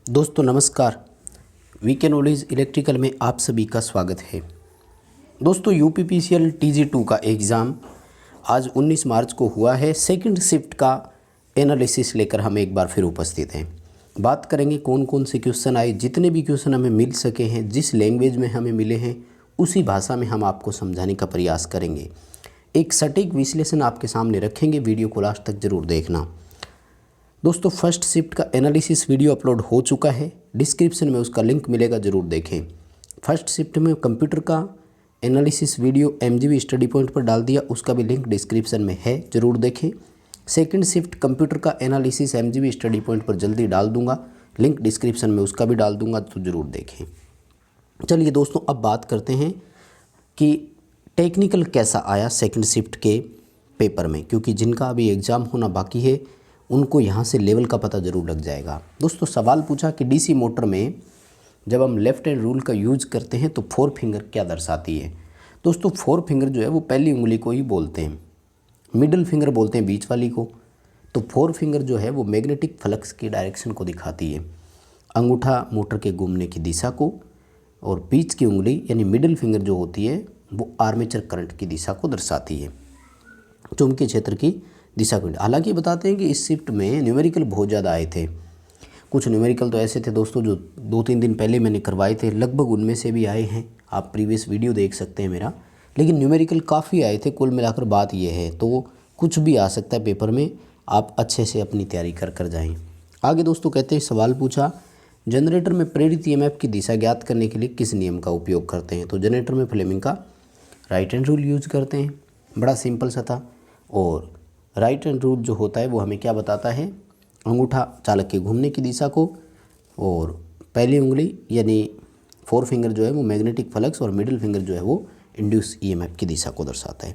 दोस्तों नमस्कार। VK knowledge electrical में आप सभी का स्वागत है। दोस्तों यूपीपीसीएल TG2 का एग्ज़ाम आज 19 मार्च को हुआ है। सेकंड शिफ्ट का एनालिसिस लेकर हम एक बार फिर उपस्थित हैं। बात करेंगे कौन कौन से क्वेश्चन आए, जितने भी क्वेश्चन हमें मिल सके हैं, जिस लैंग्वेज में हमें मिले हैं उसी भाषा में हम आपको समझाने का प्रयास करेंगे। एक सटीक विश्लेषण आपके सामने रखेंगे, वीडियो को लास्ट तक ज़रूर देखना। दोस्तों फर्स्ट शिफ्ट का एनालिसिस वीडियो अपलोड हो चुका है, डिस्क्रिप्शन में उसका लिंक मिलेगा, ज़रूर देखें। फर्स्ट शिफ्ट में कंप्यूटर का analysis video MGB study point पर डाल दिया, उसका भी लिंक डिस्क्रिप्शन में है, ज़रूर देखें। सेकंड शिफ्ट कंप्यूटर का एनालिसिस MGB स्टडी पॉइंट पर जल्दी डाल दूंगा, लिंक डिस्क्रिप्शन में उसका भी डाल दूंगा, तो ज़रूर देखें। चलिए दोस्तों अब बात करते हैं कि टेक्निकल कैसा आया सेकंड शिफ्ट के पेपर में, क्योंकि जिनका अभी एग्ज़ाम होना बाकी है उनको यहाँ से लेवल का पता ज़रूर लग जाएगा। दोस्तों सवाल पूछा कि DC मोटर में जब हम लेफ़्ट हैंड रूल का यूज़ करते हैं तो 4 फिंगर क्या दर्शाती है। दोस्तों 4 फिंगर जो है वो पहली उंगली को ही बोलते हैं, मिडिल फिंगर बोलते हैं बीच वाली को। तो 4 फिंगर जो है वो मैग्नेटिक फ्लक्स की डायरेक्शन को दिखाती है, अंगूठा मोटर के घूमने की दिशा को, और बीच की उंगली यानी मिडिल फिंगर जो होती है वो आर्मेचर करंट की दिशा को दर्शाती है, चुंबकीय क्षेत्र की दिशा को। हालांकि बताते हैं कि इस शिफ्ट में न्यूमेरिकल बहुत ज़्यादा आए थे। कुछ न्यूमेरिकल तो ऐसे थे दोस्तों जो 2-3 दिन पहले मैंने करवाए थे, लगभग उनमें से भी आए हैं, आप प्रीवियस वीडियो देख सकते हैं मेरा। लेकिन न्यूमेरिकल काफ़ी आए थे, कुल मिलाकर बात यह है। तो कुछ भी आ सकता है पेपर में, आप अच्छे से अपनी तैयारी कर जाएँ। आगे दोस्तों कहते हैं सवाल पूछा, जनरेटर में प्रेरित EMF की दिशा ज्ञात करने के लिए किस नियम का उपयोग करते हैं। तो जनरेटर में फ्लेमिंग का राइट हैंड रूल यूज करते हैं, बड़ा सिंपल सा था। और राइट हैंड रूल जो होता है वो हमें क्या बताता है, अंगूठा चालक के घूमने की दिशा को, और पहली उंगली यानी 4 फिंगर जो है वो मैग्नेटिक फ्लक्स, और मिडिल फिंगर जो है वो इंड्यूस EMF की दिशा को दर्शाता है।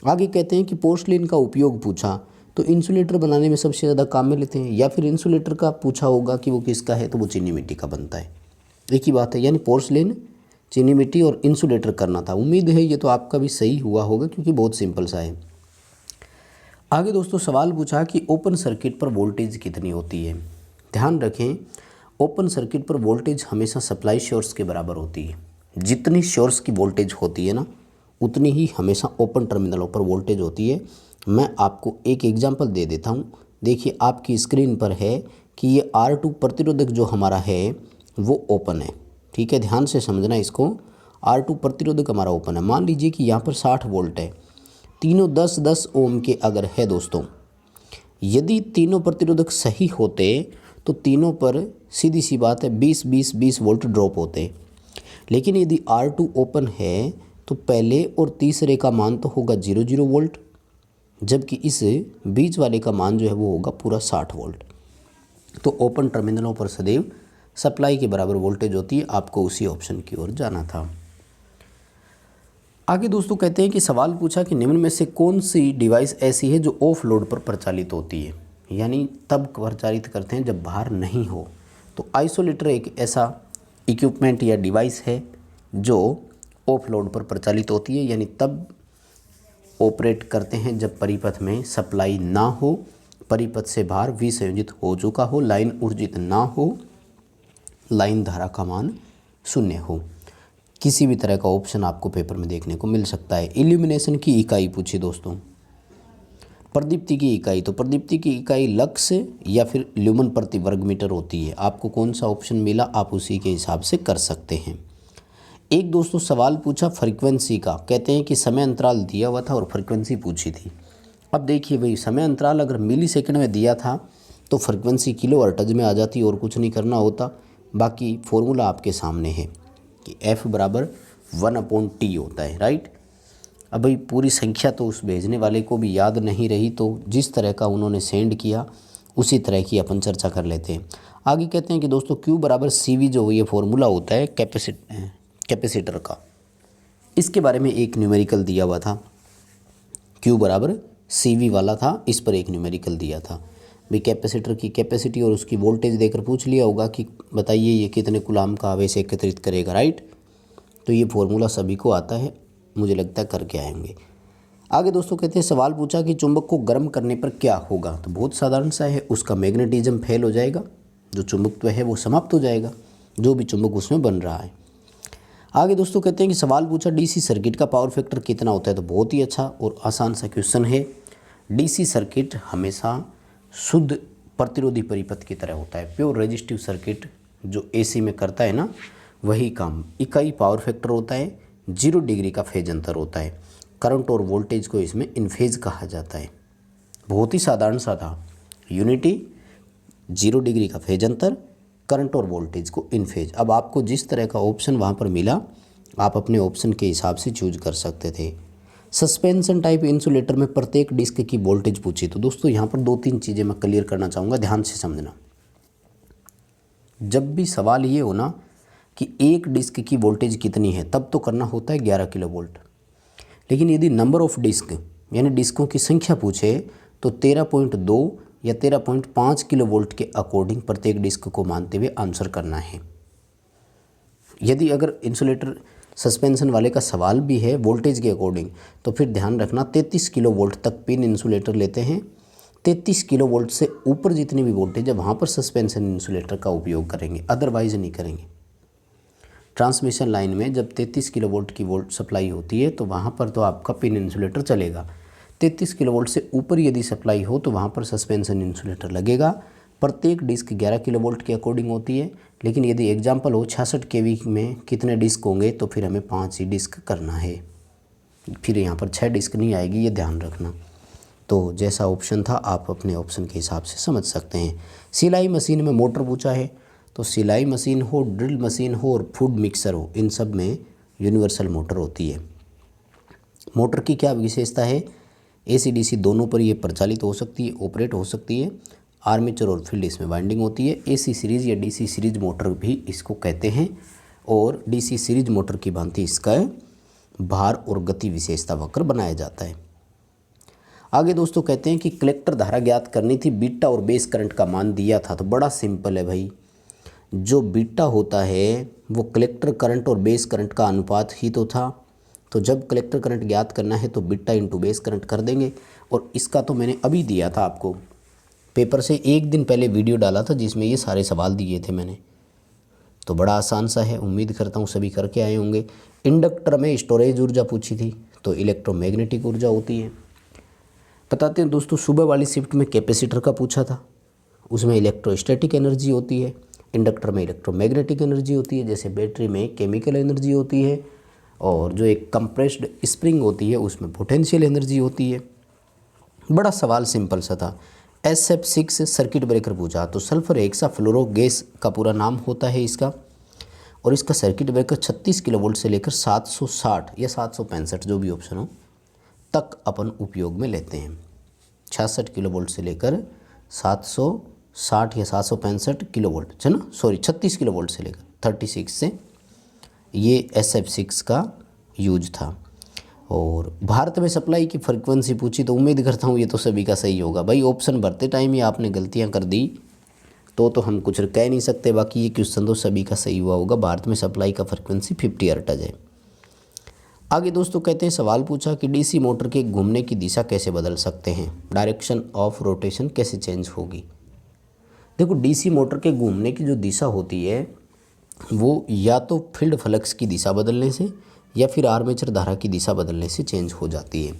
आगे कहते हैं कि पोर्सलिन का उपयोग पूछा तो इंसुलेटर बनाने में सबसे ज़्यादा काम में लेते हैं, या फिर इंसुलेटर का पूछा होगा कि वो किसका है, तो वो चीनी मिट्टी का बनता है। एक ही बात है, यानी पोर्सलिन, चीनी मिट्टी और इंसुलेटर करना था। उम्मीद है ये तो आपका भी सही हुआ होगा, क्योंकि बहुत सिंपल सा है। आगे दोस्तों सवाल पूछा कि ओपन सर्किट पर वोल्टेज कितनी होती है। ध्यान रखें, ओपन सर्किट पर वोल्टेज हमेशा सप्लाई सोर्स के बराबर होती है। जितनी सोर्स की वोल्टेज होती है ना, उतनी ही हमेशा ओपन टर्मिनलों पर वोल्टेज होती है। मैं आपको एक एग्जांपल दे देता हूँ। देखिए आपकी स्क्रीन पर है कि ये R2 प्रतिरोधक जो हमारा है वो ओपन है, ठीक है, ध्यान से समझना इसको। R2 प्रतिरोधक हमारा ओपन है। मान लीजिए कि यहाँ पर 60 वोल्ट है, तीनों 10-10 ओम के अगर है दोस्तों, यदि तीनों प्रतिरोधक सही होते तो तीनों पर सीधी सी बात है 20-20-20 वोल्ट ड्रॉप होते। लेकिन यदि R2 ओपन है तो पहले और तीसरे का मान तो होगा 0-0 वोल्ट, जबकि इस बीच वाले का मान जो है वो होगा पूरा 60 वोल्ट। तो ओपन टर्मिनलों पर सदैव सप्लाई के बराबर वोल्टेज होती है। आपको उसी ऑप्शन की ओर जाना था। आगे दोस्तों कहते हैं कि सवाल पूछा कि निम्न में से कौन सी डिवाइस ऐसी है जो ऑफ लोड पर प्रचालित होती है, यानी तब प्रचालित करते हैं जब बाहर नहीं हो। तो आइसोलेटर एक ऐसा इक्विपमेंट या डिवाइस है जो ऑफ लोड पर प्रचालित होती है, यानी तब ऑपरेट करते हैं जब परिपथ में सप्लाई ना हो, परिपथ से बाहर विसंयोजित हो चुका हो, लाइन ऊर्जित ना हो, लाइन धारा का मान 0 हो। किसी भी तरह का ऑप्शन आपको पेपर में देखने को मिल सकता है। इल्यूमिनेशन की इकाई पूछी दोस्तों, प्रदीप्ति की इकाई, तो प्रदीप्ति की इकाई लक्स या फिर ल्यूमन प्रति वर्ग मीटर होती है। आपको कौन सा ऑप्शन मिला आप उसी के हिसाब से कर सकते हैं। एक दोस्तों सवाल पूछा फ्रीक्वेंसी का, कहते हैं कि समय अंतराल दिया हुआ था और फ्रीक्वेंसी पूछी थी। अब देखिए भाई, समय अंतराल अगर मिली सेकेंड में दिया था तो फ्रीक्वेंसी किलो हर्ट्ज में आ जाती और कुछ नहीं करना होता। बाकी फॉर्मूला आपके सामने है कि F बराबर 1/T होता है, राइट। अब भाई पूरी संख्या तो उस भेजने वाले को भी याद नहीं रही, तो जिस तरह का उन्होंने सेंड किया उसी तरह की अपन चर्चा कर लेते हैं। आगे कहते हैं कि दोस्तों Q बराबर CV जो ये फॉर्मूला होता है कैपेसिटर का, इसके बारे में एक न्यूमेरिकल दिया हुआ था। Q बराबर CV वाला था, इस पर एक न्यूमेरिकल दिया था। भाई कैपेसिटर की कैपेसिटी और उसकी वोल्टेज देकर पूछ लिया होगा कि बताइए ये कितने कूलाम का आवेश एकत्रित करेगा, राइट। तो ये फॉर्मूला सभी को आता है, मुझे लगता है करके आएंगे। आगे दोस्तों कहते हैं सवाल पूछा कि चुंबक को गर्म करने पर क्या होगा। तो बहुत साधारण सा है, उसका मैग्नेटिज्म फेल हो जाएगा, जो चुंबकत्व है वो समाप्त हो जाएगा, जो भी चुंबक उसमें बन रहा है। आगे दोस्तों कहते हैं कि सवाल पूछा डीसी सर्किट का पावर फैक्टर कितना होता है। तो बहुत ही अच्छा और आसान सा क्वेश्चन है। डीसी सर्किट हमेशा शुद्ध प्रतिरोधी परिपथ की तरह होता है। प्योर रेजिस्टिव सर्किट जो एसी में करता है ना, वही काम। इकाई पावर फैक्टर होता है, 0 डिग्री का फेज अंतर होता है। करंट और वोल्टेज को इसमें इन फेज कहा जाता है। बहुत ही साधारण सा था। यूनिटी, 0 डिग्री का फेज अंतर, करंट और वोल्टेज को इन फेज। अब आपको जिस तरह का ऑप्शन वहाँ पर मिला, आप अपने ऑप्शन के हिसाब से चूज कर सकते थे। सस्पेंशन टाइप इंसुलेटर में प्रत्येक डिस्क की वोल्टेज पूछी। तो दोस्तों यहाँ पर 2-3 चीज़ें मैं क्लियर करना चाहूँगा, ध्यान से समझना। जब भी सवाल ये हो ना कि एक डिस्क की वोल्टेज कितनी है, तब तो करना होता है 11 किलो वोल्ट। लेकिन यदि नंबर ऑफ डिस्क यानी डिस्कों की संख्या पूछे तो 13.2 या 13.5 किलो वोल्ट के अकॉर्डिंग प्रत्येक डिस्क को मानते हुए आंसर करना है। यदि अगर इंसुलेटर सस्पेंशन वाले का सवाल भी है वोल्टेज के अकॉर्डिंग, तो फिर ध्यान रखना 33 किलो वोल्ट तक पिन इंसुलेटर लेते हैं। 33 किलो वोल्ट से ऊपर जितनी भी वोल्टेज है वहाँ पर सस्पेंशन इंसुलेटर का उपयोग करेंगे, अदरवाइज नहीं करेंगे। ट्रांसमिशन लाइन में जब 33 किलो वोल्ट की वोल्ट सप्लाई होती है तो वहाँ पर तो आपका पिन इंसुलेटर चलेगा। 33 किलो वोल्ट से ऊपर यदि सप्लाई हो तो वहाँ पर सस्पेंशन इंसुलेटर लगेगा। प्रत्येक डिस्क 11 किलो वोल्ट के अकॉर्डिंग होती है। लेकिन यदि एग्जाम्पल हो 66 केवी में कितने डिस्क होंगे, तो फिर हमें 5 ही डिस्क करना है। फिर यहाँ पर 6 डिस्क नहीं आएगी, ये ध्यान रखना। तो जैसा ऑप्शन था आप अपने ऑप्शन के हिसाब से समझ सकते हैं। सिलाई मशीन में मोटर पूछा है, तो सिलाई मशीन हो, ड्रिल मशीन हो और फूड मिक्सर हो, इन सब में यूनिवर्सल मोटर होती है। मोटर की क्या विशेषता है? AC DC दोनों पर ये प्रचालित हो सकती है, ऑपरेट हो सकती है। आर्मेचर और फील्ड इसमें वाइंडिंग होती है। AC सीरीज़ या DC सीरीज मोटर भी इसको कहते हैं। और DC सीरीज मोटर की भांति इसका भार और गति विशेषता वक्र बनाया जाता है। आगे दोस्तों कहते हैं कि कलेक्टर धारा ज्ञात करनी थी, बीटा और बेस करंट का मान दिया था। तो बड़ा सिंपल है भाई, जो बीटा होता है वो कलेक्टर करंट और बेस करंट का अनुपात ही तो था। तो जब कलेक्टर करंट ज्ञात करना है तो बीटा इंटू बेस करंट कर देंगे। और इसका तो मैंने अभी दिया था आपको, पेपर से एक दिन पहले वीडियो डाला था जिसमें ये सारे सवाल दिए थे मैंने। तो बड़ा आसान सा है, उम्मीद करता हूँ सभी करके आए होंगे। इंडक्टर में स्टोरेज ऊर्जा पूछी थी, तो इलेक्ट्रोमैग्नेटिक ऊर्जा होती है। बताते हैं दोस्तों, सुबह वाली शिफ्ट में कैपेसिटर का पूछा था, उसमें इलेक्ट्रोस्टैटिक एनर्जी होती है। इंडक्टर में इलेक्ट्रोमैग्नेटिक एनर्जी होती है, जैसे बैटरी में केमिकल एनर्जी होती है। और जो एक कंप्रेस्ड स्प्रिंग होती है उसमें पोटेंशियल एनर्जी होती है। बड़ा सवाल सिंपल सा था। SF6 सर्किट ब्रेकर पूछा, तो सल्फर हेक्सा फ्लोरो गैस का पूरा नाम होता है इसका। और इसका सर्किट ब्रेकर 36 किलो वोल्ट से लेकर 760 या 765 जो भी ऑप्शन हो तक अपन उपयोग में लेते हैं। 66 किलो वोल्ट से लेकर 760 या 765 किलो वोल्ट है ना, सॉरी 36 किलो वोल्ट से लेकर 36 से ये SF6 का यूज था। और भारत में सप्लाई की फ्रीक्वेंसी पूछी, तो उम्मीद करता हूँ ये तो सभी का सही होगा भाई। ऑप्शन भरते टाइम ही आपने गलतियाँ कर दी तो हम कुछ कह नहीं सकते। बाकी ये क्वेश्चन तो सभी का सही हुआ होगा। भारत में सप्लाई का फ्रीक्वेंसी 50 हर्ट्ज है। आगे दोस्तों कहते हैं, सवाल पूछा कि DC मोटर के घूमने की दिशा कैसे बदल सकते हैं, डायरेक्शन ऑफ रोटेशन कैसे चेंज होगी। देखो, DC मोटर के घूमने की जो दिशा होती है वो या तो फील्ड फ्लक्स की दिशा बदलने से या फिर आर्मेचर धारा की दिशा बदलने से चेंज हो जाती है।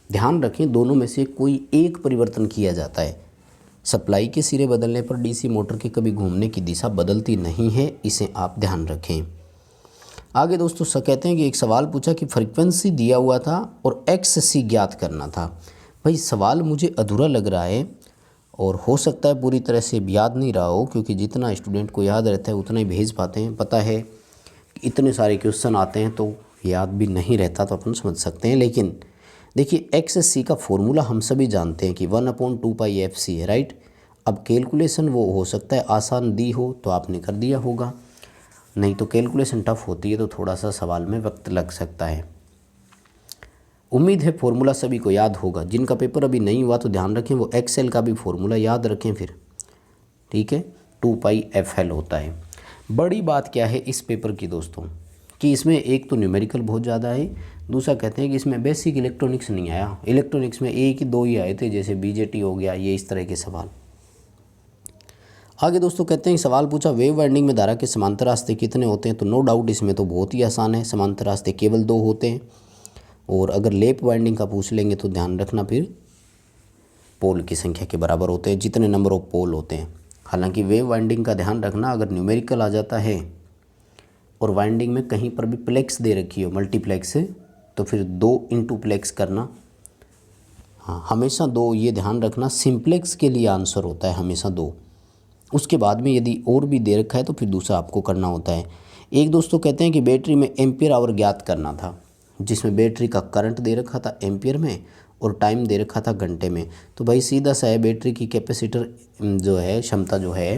ध्यान रखें, दोनों में से कोई एक परिवर्तन किया जाता है। सप्लाई के सिरे बदलने पर DC मोटर की कभी घूमने की दिशा बदलती नहीं है, इसे आप ध्यान रखें। आगे दोस्तों कहते हैं कि एक सवाल पूछा कि फ्रीक्वेंसी दिया हुआ था और XC ज्ञात करना था। भाई सवाल मुझे अधूरा लग रहा है और हो सकता है पूरी तरह से याद नहीं रहा हो, क्योंकि जितना स्टूडेंट को याद रहता है उतना ही भेज पाते हैं। पता है कि इतने सारे क्वेश्चन आते हैं तो याद भी नहीं रहता, तो अपन समझ सकते हैं। लेकिन देखिए, XC का फॉर्मूला हम सभी जानते हैं कि 1/2πfc है, राइट। अब कैलकुलेशन वो हो सकता है आसान दी हो तो आपने कर दिया होगा, नहीं तो कैलकुलेशन टफ होती है तो थोड़ा सा सवाल में वक्त लग सकता है। उम्मीद है फॉर्मूला सभी को याद होगा। जिनका पेपर अभी नहीं हुआ तो ध्यान रखें, वो एक्सेल का भी फॉर्मूला याद रखें फिर, ठीक है। 2πfl होता है। बड़ी बात क्या है इस पेपर की दोस्तों, कि इसमें एक तो न्यूमेरिकल बहुत ज़्यादा है, दूसरा कहते हैं कि इसमें बेसिक इलेक्ट्रॉनिक्स नहीं आया। इलेक्ट्रॉनिक्स में एक ही दो ही आए थे, जैसे BJT हो गया, ये इस तरह के सवाल। आगे दोस्तों कहते हैं सवाल पूछा वेव वाइंडिंग में धारा के समांतर रास्ते कितने होते हैं। तो नो डाउट इसमें तो बहुत ही आसान है, समांतर रास्ते केवल 2 होते हैं। और अगर लेप वाइंडिंग का पूछ लेंगे तो ध्यान रखना फिर पोल की संख्या के बराबर होते हैं, जितने नंबर ऑफ पोल होते हैं। हालांकि वेव वाइंडिंग का ध्यान रखना, अगर न्यूमेरिकल आ जाता है और वाइंडिंग में कहीं पर भी प्लेक्स दे रखी हो, मल्टीप्लेक्स, तो फिर 2 इंटू प्लेक्स करना। हाँ, हमेशा 2, ये ध्यान रखना। सिंप्लेक्स के लिए आंसर होता है हमेशा 2। उसके बाद में यदि और भी दे रखा है तो फिर दूसरा आपको करना होता है। एक दोस्तों कहते हैं कि बैटरी में एम्पियर आवर ज्ञात करना था, जिसमें बैटरी का करंट दे रखा था एम्पियर में और टाइम दे रखा था घंटे में। तो भाई सीधा सा है, बैटरी की कैपेसिटर जो है, क्षमता जो है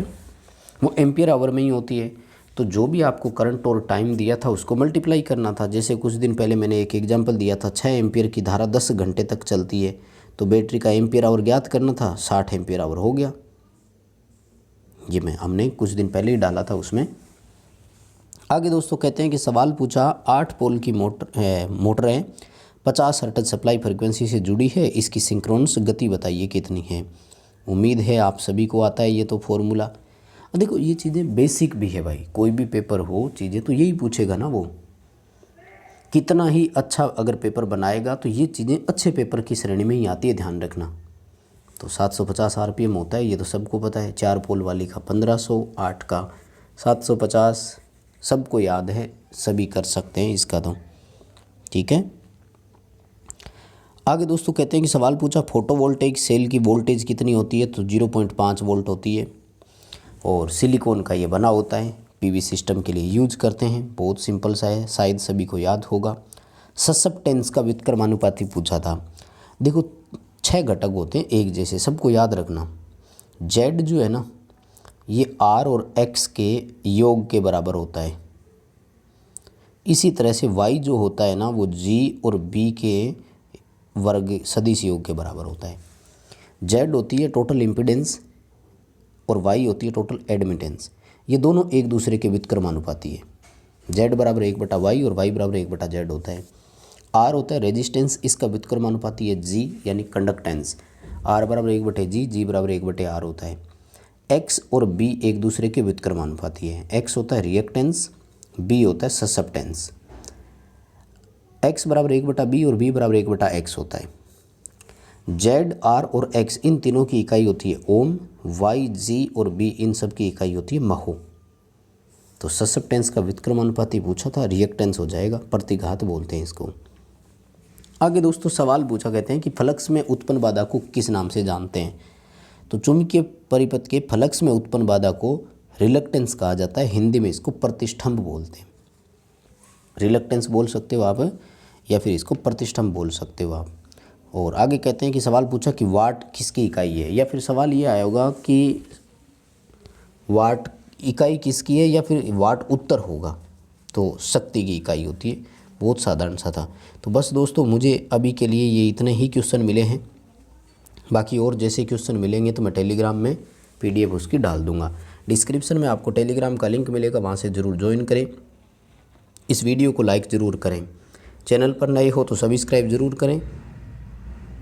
वो एम्पियर आवर में ही होती है। तो जो भी आपको करंट और टाइम दिया था उसको मल्टीप्लाई करना था। जैसे कुछ दिन पहले मैंने एक एग्जांपल दिया था, 6 एम्पियर की धारा 10 घंटे तक चलती है, तो बैटरी का एम्पियर आवर ज्ञात करना था, 60 एम्पियर आवर हो गया। ये हमने कुछ दिन पहले ही डाला था उसमें। आगे दोस्तों कहते हैं कि सवाल पूछा 8 पोल की मोटर है 50 हर्ट्ज सप्लाई फ्रिक्वेंसी से जुड़ी है, इसकी सिंक्रोनस गति बताइए कितनी है। उम्मीद है आप सभी को आता है ये तो फॉर्मूला। देखो ये चीज़ें बेसिक भी है भाई, कोई भी पेपर हो चीज़ें तो यही पूछेगा ना। वो कितना ही अच्छा अगर पेपर बनाएगा तो ये चीज़ें अच्छे पेपर की श्रेणी में ही आती है, ध्यान रखना। तो 750 RPM होता है, ये तो सबको पता है। 4 पोल वाली का 1500, 8 का 750, सबको याद है, सभी कर सकते हैं इसका तो, ठीक है। आगे दोस्तों कहते हैं कि सवाल पूछा फोटोवोल्टेइक सेल की वोल्टेज कितनी होती है। तो 0.5 वोल्ट होती है और सिलिकॉन का ये बना होता है, PV सिस्टम के लिए यूज करते हैं। बहुत सिंपल सा है, शायद सभी को याद होगा। ससेप्टेंस का व्युत्क्रमानुपाती पूछा था। देखो 6 घटक होते हैं एक जैसे, सबको याद रखना। Z जो है ना ये R और X के योग के बराबर होता है। इसी तरह से Y जो होता है ना वो G और B के वर्ग सदिश योग के बराबर होता है। Z होती है टोटल इम्पीडेंस और Y होती है टोटल एडमिटेंस। ये दोनों एक दूसरे के व्युत्क्रमानुपाती है। Z बराबर 1/Y और Y बराबर 1/Z होता है। R होता है रेजिस्टेंस, इसका व्युत्क्रमानुपाती है G यानी कंडक्टेंस। R बराबर 1/G, G बराबर 1/R होता है। X और B एक दूसरे के व्युत्क्रमानुपाती है। X होता है रिएक्टेंस, B होता है ससेप्टेंस। X बराबर 1/B और B बराबर 1/X होता है। Z, R और X इन तीनों की इकाई होती है ओम, Y, G और B इन सब की इकाई होती है महो। तो ससेप्टेंस का व्युत्क्रमानुपाती पूछा था, रिएक्टेंस हो जाएगा, प्रतिघात बोलते हैं इसको। आगे दोस्तों सवाल पूछा, कहते हैं कि फ्लक्स में उत्पन्न बाधा को किस नाम से जानते हैं। तो चुंबकीय परिपथ के फ्लक्स में उत्पन्न बाधा को रिलक्टेंस कहा जाता है, हिंदी में इसको प्रतिष्ठंभ बोलते हैं। रिलक्टेंस बोल सकते हो आप या फिर इसको प्रतिष्ठंभ बोल सकते हो आप। और आगे कहते हैं कि सवाल पूछा कि वाट किसकी इकाई है, या फिर सवाल ये आया होगा कि वाट इकाई किसकी है या फिर वाट उत्तर होगा। तो शक्ति की इकाई होती है, बहुत साधारण सा था। तो बस दोस्तों मुझे अभी के लिए ये इतने ही क्वेश्चन मिले हैं। बाकी और जैसे क्वेश्चन मिलेंगे तो मैं टेलीग्राम में PDF उसकी डाल दूंगा। डिस्क्रिप्शन में आपको टेलीग्राम का लिंक मिलेगा, वहाँ से ज़रूर ज्वाइन करें। इस वीडियो को लाइक ज़रूर करें। चैनल पर नए हो तो सब्सक्राइब ज़रूर करें।